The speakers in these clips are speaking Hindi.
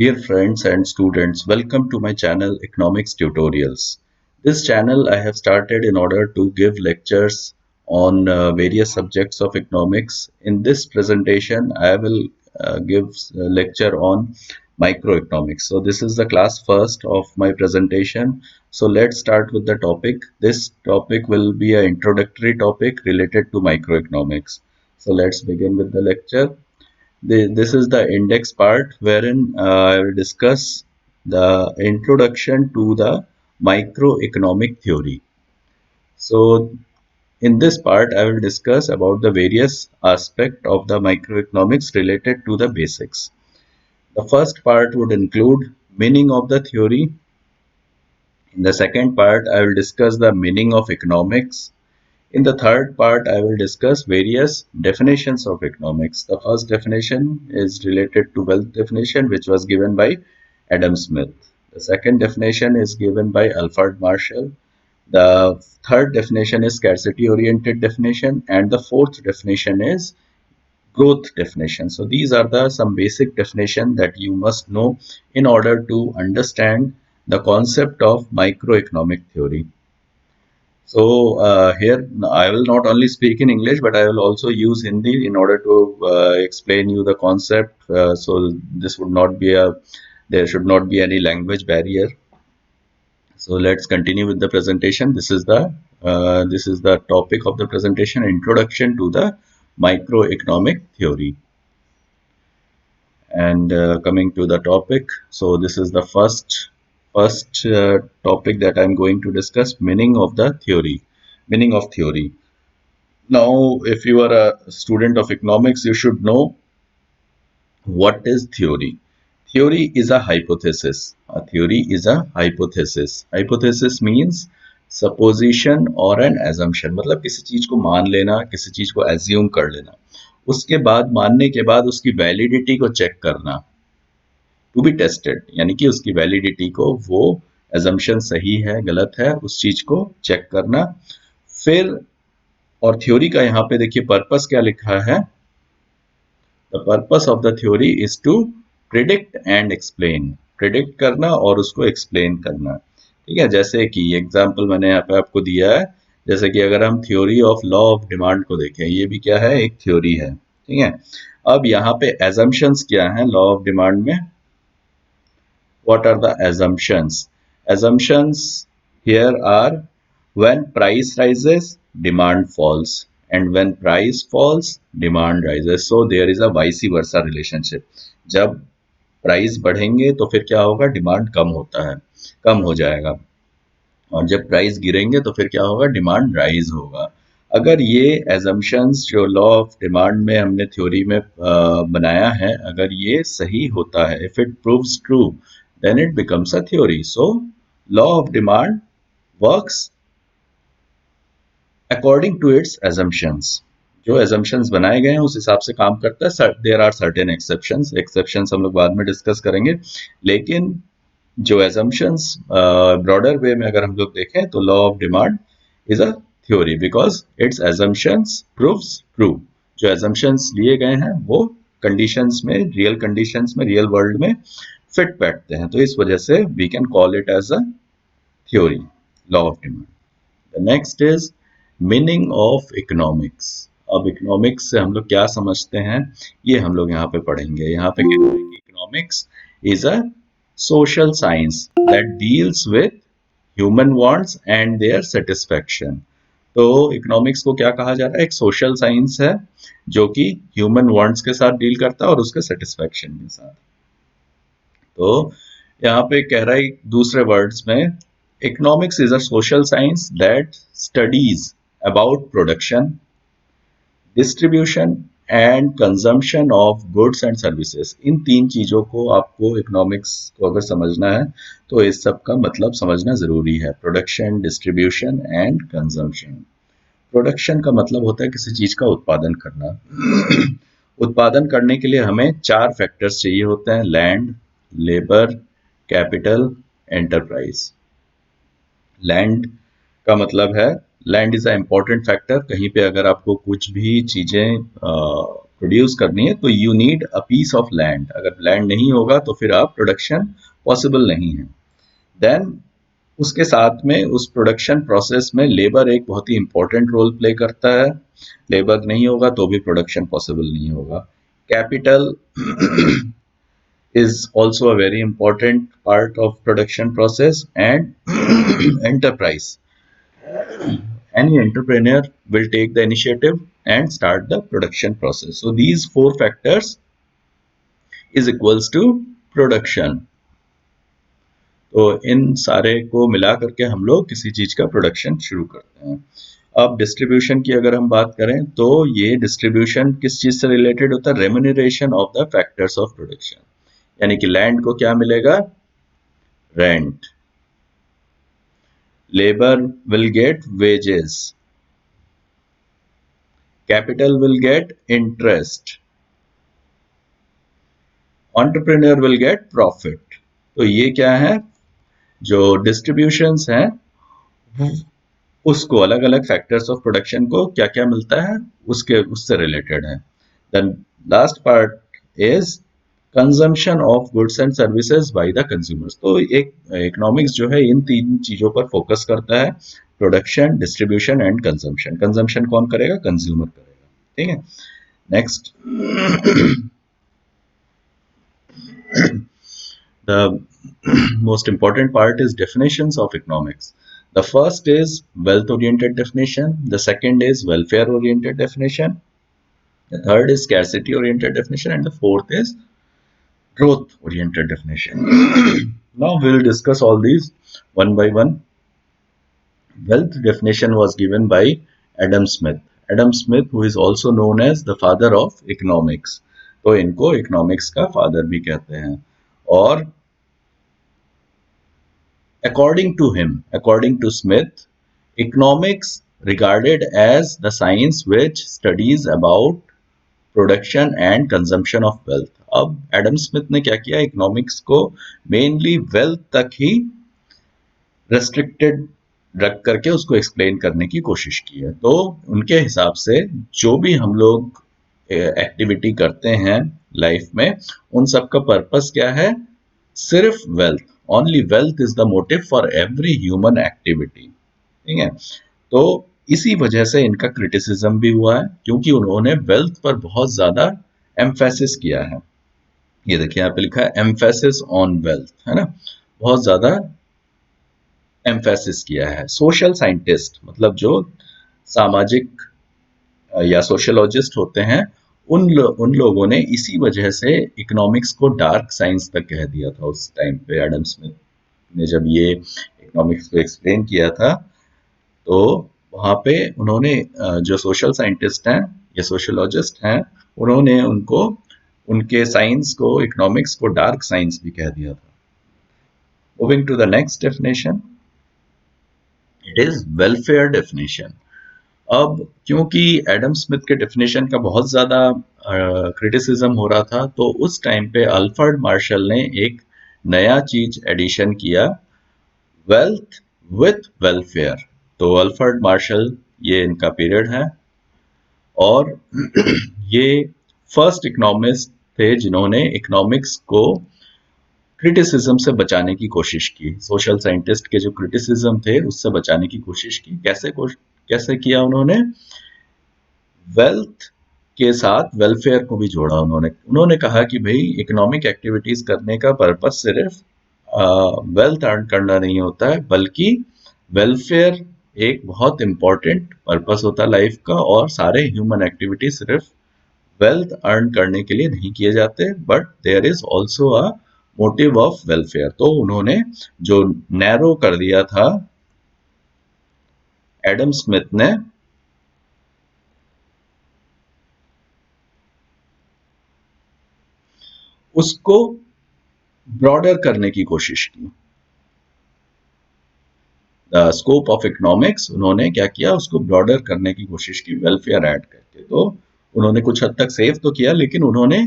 Dear friends and students, welcome to my channel Economics Tutorials. This channel I have started in order to give lectures on various subjects of economics. In this presentation, I will give a lecture on microeconomics. So this is the class first of my presentation. So let's start with the topic. This topic will be an introductory topic related to microeconomics. So let's begin with the lecture. This is the index part wherein I will discuss the introduction to the microeconomic theory. So in this part, I will discuss about the various aspects of the microeconomics related to the basics. The first part would include meaning of the theory. In the second part, I will discuss the meaning of economics. In the third part, I will discuss various definitions of economics. The first definition is related to wealth definition, which was given by Adam Smith. The second definition is given by Alfred Marshall. The third definition is scarcity oriented definition, and the fourth definition is growth definition. So these are the some basic definition that you must know in order to understand the concept of microeconomic theory. So here I will not only speak in English, but I will also use Hindi in order to explain you the concept. So this would not be there should not be any language barrier. So let's continue with the presentation. This is the topic of the presentation: Introduction to the Microeconomic Theory. And coming to the topic, so this is the first topic that I'm going to discuss: meaning of the theory. Meaning of theory. Now, if you are a student of economics, you should know what is theory. Theory is a hypothesis. A theory is a hypothesis. Hypothesis means supposition or an assumption. मतलब किसी चीज को मान लेना, किसी चीज को assume कर लेना. उसके बाद मानने के बाद उसकी वैलिडिटी को चेक करना. टू बी टेस्टेड, यानी कि उसकी वैलिडिटी को वो assumption सही है गलत है उस चीज को चेक करना. फिर और थ्योरी का यहाँ पे देखिए पर्पस क्या लिखा है. The purpose of the theory is to predict and explain. Predict करना और उसको एक्सप्लेन करना. ठीक है, जैसे कि एग्जांपल मैंने यहाँ पे आपको दिया है. जैसे कि अगर हम theory of law of demand को देखें, ये भी क्या है, एक थ्योरी है. ठीक है, अब यहाँ पे एजम्पशंस क्या है लॉ ऑफ डिमांड में. What are the assumptions? Assumptions here are: when price rises, demand falls, and when price falls, demand rises. So there is a vice versa relationship. जब प्राइस बढ़ेंगे तो फिर क्या होगा, डिमांड कम होता है, कम हो जाएगा. और जब प्राइस गिरेंगे तो फिर क्या होगा, डिमांड राइज होगा. अगर ये एजम्पशंस जो लॉ ऑफ डिमांड में हमने थ्योरी में बनाया है, अगर ये सही होता है, if it proves true, then it becomes a theory. So law of demand works according to its assumptions. जो assumptions बनाए गए हैं उस हिसाब से काम करता है. There are certain exceptions. Exceptions हम लोग बाद में डिस्कस करेंगे. लेकिन जो assumptions broader way में अगर हम लोग देखें तो law of demand is a theory because its assumptions proves true. जो assumptions लिए गए हैं वो conditions में, real conditions में, real world में फिट बैठते हैं. तो इस वजह से we can call it as a theory, law of demand. The next is meaning of economics. अब इकोनॉमिक्स से हम लोग क्या समझते हैं, ये हम लोग यहाँ पे पढ़ेंगे. यहाँ पे कहते हैं कि economics is a social science that deals with human wants and their satisfaction. तो इकोनॉमिक्स को क्या कहा जा रहा है, एक सोशल साइंस है जो कि ह्यूमन वांट्स के साथ डील करता है और उसके सेटिस्फैक्शन के साथ. तो यहाँ पे कह रहा है दूसरे वर्ड्स में, economics is a social science that studies about production, distribution and consumption of goods and services. इन तीन चीजों को आपको इकोनॉमिक्स को अगर समझना है तो इस सब का मतलब समझना जरूरी है. Production, distribution and consumption. Production का मतलब होता है किसी चीज का उत्पादन करना. उत्पादन करने के लिए हमें चार फैक्टर्स चाहिए होते हैं: land, labour, capital, enterprise. Land का मतलब है, land is a important factor. कहीं पे अगर आपको कुछ भी चीजें प्रोड्यूस करनी है तो you need a piece of land. अगर लैंड नहीं होगा तो फिर आप प्रोडक्शन पॉसिबल नहीं है। देन उसके साथ में उस प्रोडक्शन प्रोसेस में लेबर एक बहुत ही इंपॉर्टेंट रोल प्ले करता है। लेबर नहीं होगा तो भी प्रोडक्शन पॉसिबल नहीं होगा। Capital is also a very important part of production process, and enterprise. Any entrepreneur will take the initiative and start the production process. So these four factors is equals to production. तो इन सारे को मिला करके हम लोग किसी चीज का प्रोडक्शन शुरू करते हैं। अब डिस्ट्रीब्यूशन की अगर हम बात करें तो ये डिस्ट्रीब्यूशन किस चीज से रिलेटेड होता है? Remuneration of the factors of production. यानी कि लैंड को क्या मिलेगा? Rent. Labor will get wages. Capital will get interest. Entrepreneur will get profit. तो ये क्या है? जो डिस्ट्रीब्यूशंस हैं उसको अलग अलग फैक्टर्स ऑफ प्रोडक्शन को क्या क्या मिलता है उसके उससे रिलेटेड है। Then last part is consumption of goods and services by the consumers. तो एक इकोनॉमिक्स जो है इन तीन चीजों पर फोकस करता है, production, distribution and consumption. Consumption कौन करेगा? कंज्यूमर करेगा। ठीक है, next the most important part is definitions of economics. The first is wealth oriented definition, the second is welfare oriented definition, the third is scarcity oriented definition, and the fourth is growth oriented definition. Now we'll discuss all these one by one. Wealth definition was given by Adam Smith. Adam Smith, who is also known as the father of economics. तो इनको economics का father भी कहते हैं। और according to Smith, economics regarded as the science which studies about production and consumption of wealth. अब एडम स्मिथ ने क्या किया? इकोनॉमिक्स को मेनली वेल्थ तक ही रेस्ट्रिक्टेड रख करके उसको एक्सप्लेन करने की कोशिश की है। तो उनके हिसाब से जो भी हम लोग एक्टिविटी करते हैं लाइफ में उन सब का पर्पस क्या है? सिर्फ wealth. Only wealth is the motive for every human activity. ठीक है, तो इसी वजह से इनका क्रिटिसिज्म भी हुआ है क्योंकि उन्होंने वेल्थ पर बहुत ज्यादा एम्फेसिस किया है। ये देखिए यहाँ पे लिखा है एम्फेसिस ऑन वेल्थ, है ना, बहुत ज्यादा एम्फेसिस किया है। सोशल साइंटिस्ट मतलब जो सामाजिक या सोशियोलॉजिस्ट होते हैं उन लोगों ने इसी वजह से इकोनॉमिक्स को डार्क साइंस तक कह दिया था उस टाइम पे। एडम स्मिथ ने जब ये इकोनॉमिक्स को एक्सप्लेन किया था तो वहाँ पे उन्होंने जो सोशल साइंटिस्ट हैं या सोशियोलॉजिस्ट हैं उन्होंने उनको उनके साइंस को, इकोनॉमिक्स को डार्क साइंस भी कह दिया था। Moving to the next definition, it is welfare definition. अब क्योंकि एडम स्मिथ के डेफिनेशन का बहुत ज्यादा क्रिटिसिज्म हो रहा था तो उस टाइम पे अल्फ्रेड मार्शल ने एक नया चीज एडिशन किया, वेल्थ विथ वेलफेयर। तो अल्फ्रेड मार्शल ये इनका पीरियड है और ये फर्स्ट इकोनॉमिस्ट थे जिन्होंने इकोनॉमिक्स को क्रिटिसिज्म से बचाने की कोशिश की। सोशल साइंटिस्ट के जो क्रिटिसिज्म थे उससे बचाने की कोशिश की। कैसे किया उन्होंने? वेल्थ के साथ वेलफेयर को भी जोड़ा उन्होंने कहा कि भाई इकोनॉमिक एक्टिविटीज करने का पर्पस सिर्फ वेल्थ अर्न करना नहीं होता है बल्कि वेलफेयर एक बहुत इंपॉर्टेंट पर्पस होता है लाइफ का, और सारे ह्यूमन एक्टिविटी सिर्फ वेल्थ अर्न करने के लिए नहीं किए जाते but there is also a motive of welfare. तो उन्होंने जो नैरो कर दिया था एडम स्मिथ ने, उसको ब्रॉडर करने की कोशिश की। स्कोप ऑफ इकोनॉमिक्स उन्होंने क्या किया? उसको ब्रॉडर करने की कोशिश की वेलफेयर ऐड करके। तो उन्होंने कुछ हद तक सेव तो किया लेकिन उन्होंने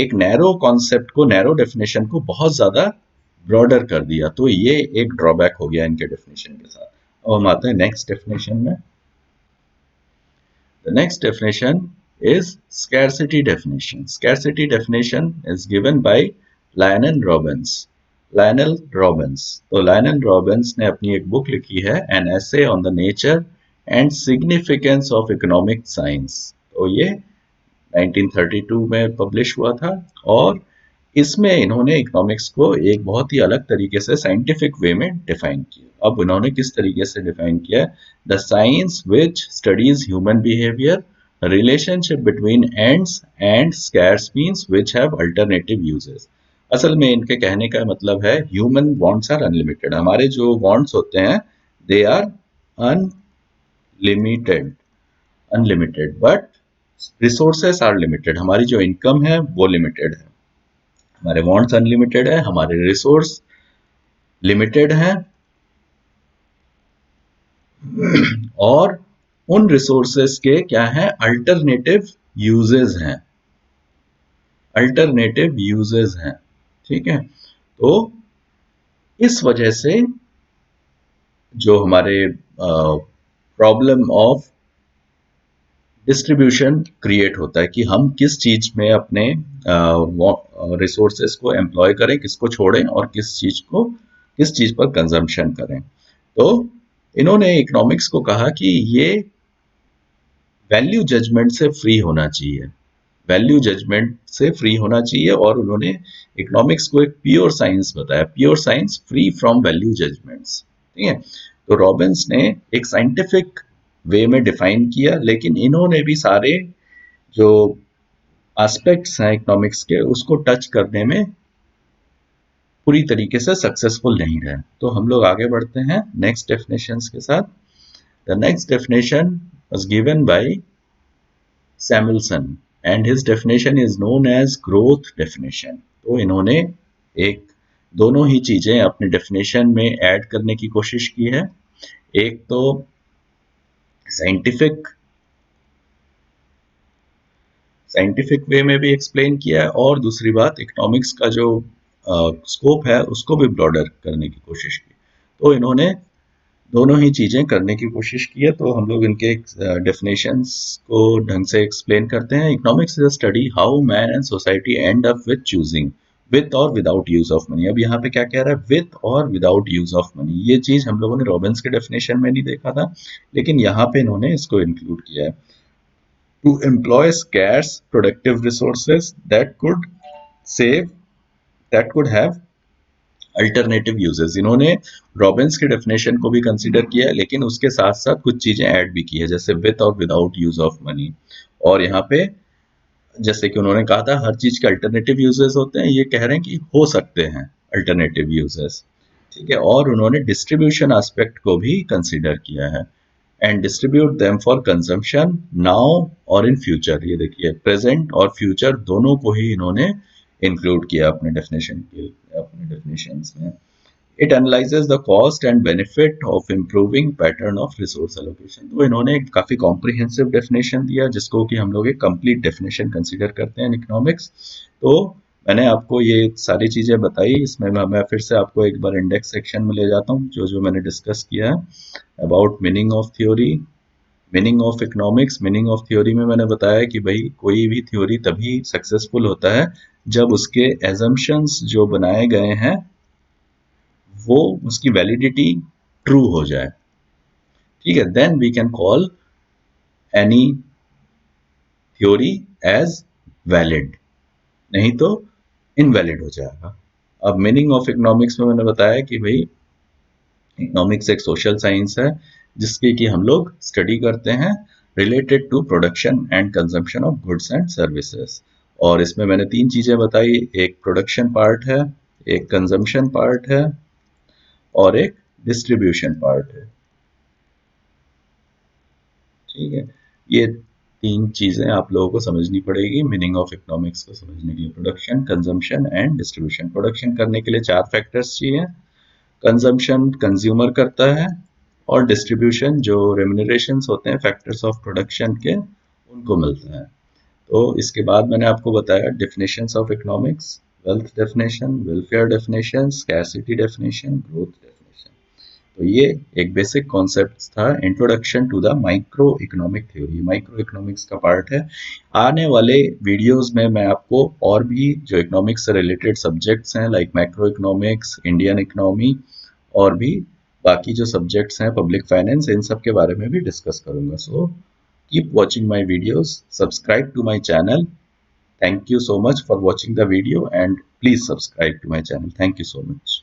एक नैरो कॉन्सेप्ट को, नैरो डेफिनेशन को बहुत ज्यादा ब्रॉडर कर दिया। तो ये एक ड्रॉबैक हो गया इनके डेफिनेशन के साथ। अब हम आते हैं नेक्स्ट डेफिनेशन में। The next definition is scarcity definition. Scarcity definition is given by Lionel Robbins. Lionel Robbins. तो Lionel Robbins ने अपनी एक बुक लिखी है An Essay on the Nature and Significance of Economic Science. तो ये 1932 में पब्लिश हुआ था और इसमें इन्होंने इकोनॉमिक्स को एक बहुत ही अलग तरीके से साइंटिफिक वे में डिफाइन किया। अब इन्होंने किस तरीके से डिफाइन किया? The science which studies human behaviour, relationship between ends and scarce means which have alternative uses. असल में इनके कहने का मतलब है ह्यूमन वांट्स आर अनलिमिटेड। हमारे जो वांट्स होते हैं they are unlimited unlimited but resources are limited. हमारी जो इनकम है वो लिमिटेड है। हमारे वांट्स अनलिमिटेड है, हमारे रिसोर्स लिमिटेड हैं और उन रिसोर्सेस के क्या है? अल्टरनेटिव यूजेस हैं। अल्टरनेटिव यूजेस हैं। ठीक है, तो इस वजह से जो हमारे प्रॉब्लम ऑफ डिस्ट्रीब्यूशन क्रिएट होता है कि हम किस चीज में अपने रिसोर्सेस को एम्प्लॉय करें, किसको छोड़ें और किस चीज पर कंजम्पशन करें। तो इन्होंने इकोनॉमिक्स को कहा कि ये वैल्यू जजमेंट से फ्री होना चाहिए, वैल्यू जजमेंट से फ्री होना चाहिए और उन्होंने इकोनॉमिक्स को एक प्योर साइंस बताया, pure science free from value judgements. ठीक है, तो रॉबिन्स ने एक साइंटिफिक वे में डिफाइन किया, लेकिन इन्होंने भी सारे जो एस्पेक्ट्स हैं इकोनॉमिक्स के उसको टच करने में पूरी तरीके से सक्सेसफुल नहीं रहे। तो हम लोग आगे बढ़ते हैं नेक्स्ट डेफिनेशंस के साथ। The next definition was given by Samuelson and his definition is known as growth definition. तो इन्होंने एक दोनों ही चीजें अपने डेफिनेशन में ऐड करने की कोशिश की है। एक तो साइंटिफिक वे में भी एक्सप्लेन किया है और दूसरी बात इकोनॉमिक्स का जो स्कोप है उसको भी ब्रॉडर करने की कोशिश की। तो इन्होंने दोनों ही चीजें करने की कोशिश की है। तो हम लोग इनके डेफिनेशंस को ढंग से एक्सप्लेन करते हैं। Economics is a study how man and society and up with choosing with और विदाउट यूज ऑफ मनी। अब यहाँ पे क्या कह रहा है? विथ और विदाउट यूज ऑफ मनी। ये चीज हम लोगों ने रॉबिन्स के डेफिनेशन में नहीं देखा था, लेकिन यहाँ पे इन्होंने इसको इंक्लूड किया है। To employ scarce productive resources save that could have alternative uses. इन्होंने रॉबिन्स के डेफिनेशन को भी कंसीडर किया है, लेकिन उसके साथ साथ कुछ चीजें ऐड भी की है, जैसे विथ और विदाउट यूज ऑफ मनी। और यहाँ पे जैसे कि उन्होंने कहा था हर चीज के अल्टरनेटिव यूजेस होते हैं, ये कह रहे हैं कि हो सकते हैं अल्टरनेटिव यूजेस। ठीक है, और उन्होंने डिस्ट्रीब्यूशन एस्पेक्ट को भी कंसीडर किया है and distribute them for consumption now और इन फ्यूचर। ये देखिए प्रेजेंट और फ्यूचर दोनों को ही इन्होंने इंक्लूड किया अपने डेफिनेशंस में। It analyses the cost and benefit of improving pattern of resource allocation. तो इन्होंने काफी कॉम्प्रिहेंसिव डेफिनेशन दिया जिसको कि हम लोग एक कंप्लीट डेफिनेशन कंसीडर करते हैं इकोनॉमिक्स। तो मैंने आपको ये सारी चीजें बताई, इसमें मैं फिर से आपको एक बार इंडेक्स सेक्शन में ले जाता हूँ जो जो मैंने डिस्कस किया है about meaning of theory, meaning of economics. Meaning of theory में मैंने बताया कि भाई कोई भी थ्योरी तभी सक्सेसफुल होता है जब उसके एजम्पशंस जो बनाए गए हैं वो उसकी वैलिडिटी ट्रू हो जाए। ठीक है, then we can call any theory as valid, नहीं तो इनवैलिड हो जाएगा। अब मीनिंग ऑफ इकोनॉमिक्स में मैंने बताया कि भाई इकोनॉमिक्स एक सोशल साइंस है जिसकी कि हम लोग स्टडी करते हैं related to production and consumption of goods and services. और इसमें मैंने तीन चीजें बताई, एक प्रोडक्शन पार्ट है, एक कंजम्पशन पार्ट है और एक डिस्ट्रीब्यूशन पार्ट है। ठीक है, ये तीन चीजें आप लोगों को समझनी पड़ेगी मीनिंग ऑफ इकोनॉमिक्स को समझने के लिए। Production, consumption and distribution. Production करने के लिए चार फैक्टर्स चाहिए, कंजम्पशन कंज्यूमर करता है और डिस्ट्रीब्यूशन जो रेम्यूनरेशंस होते हैं फैक्टर्स ऑफ प्रोडक्शन के उनको मिलता है। तो इसके बाद मैंने आपको बताया definitions of economics, wealth definition, welfare definition, scarcity definition, growth definition. तो ये एक बेसिक कॉन्सेप्ट था, introduction to the micro economic theory. Micro economics का पार्ट है। आने वाले वीडियोस में मैं आपको और भी जो इकोनॉमिक्स से रिलेटेड सब्जेक्ट्स हैं like macro economics, Indian economy और भी बाकी जो सब्जेक्ट्स हैं पब्लिक फाइनेंस, इन सब के बारे में भी डिस्कस करूंगा। So keep watching my videos, subscribe to my channel. Thank you so much for watching the video and please subscribe to my channel. Thank you so much.